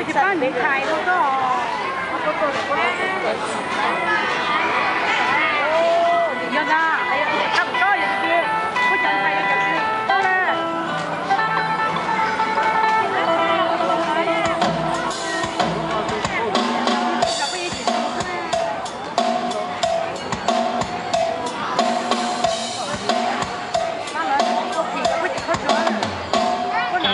去帮你开那个。哦，你要那，哎呀，差不多有些，不想开那个是，好嘞。小不一起。当然，我皮的不仅可穿，不能。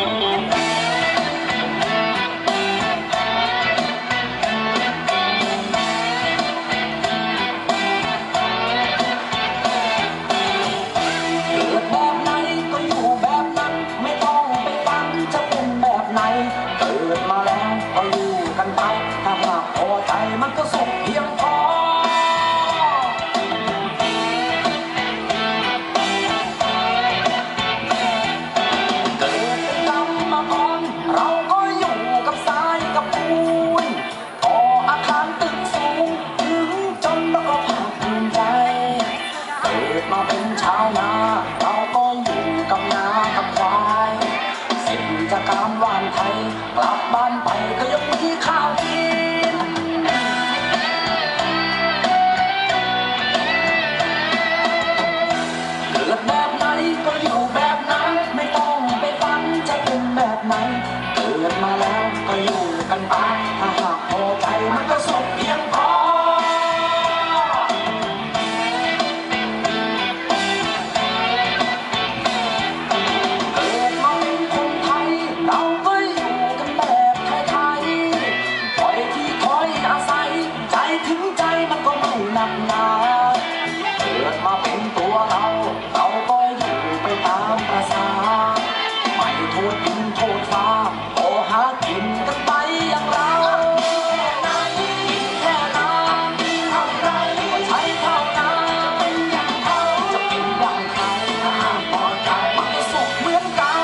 มันก็สุขเพียงพอเกิดเป็นกรรมกรเราก็อยู่กับทรายกับปูนก่ออาคารตึกสูงถึงจนแล้วก็ภาคภูมิใจเกิดมาเป็นชาวนาเราก็อยู่กับนากับควายเสร็จจากการหว่านไถกลับบ้านไปก็ยังมีข้าวกินแบบไหนก็อยู่แบบนั้นไม่ต้องไปฝันจะเป็นแบบไหนเกิดมาแล้วก็อยู่กันไปถ้าหากพอใจมันก็สุขเพียงพอเกิดมาเป็นคนไทยเราก็อยู่กันแบบไทยๆปล่อยที่คอยอาศัยใจถึงใจมันก็ไม่หนักหนาเกิดมาเป็นตัวเราก็อยู่ไปตามประสาไม่โทษดินโทษฟ้าขอหากินกันไปอย่างเราแค่นาทำไรก็ใช้เท่านั้นจะเป็นอย่างเขาจะเป็นอย่างใครถ้าหากพอใจมันก็สุขเหมือนกัน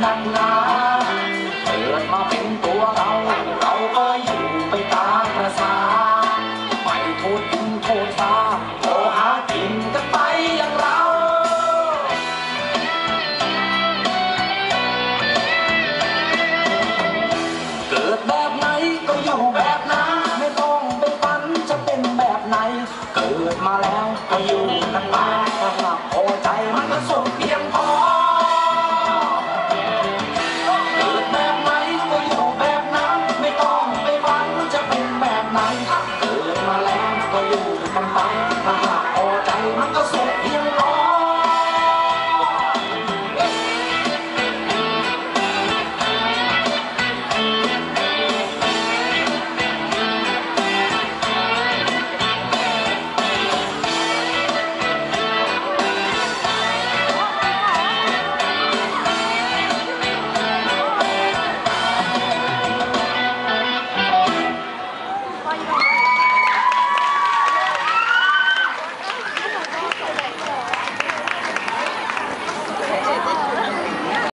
หนักหนาเกิดมาเป็นตัวเราก็อยู่ไปตามประสาไม่โทษดินโทษฟ้าขอหากินกันไปอย่างเราเกิดแบบไหนก็อยู่แบบนั้นไม่ต้องไปฝันจะเป็นแบบไหนเกิดมาแล้วก็อยู่กันมาถ้าหากพอใจมันก็สุขเพียงพอเกิดมาแล้วก็อยู่กันไป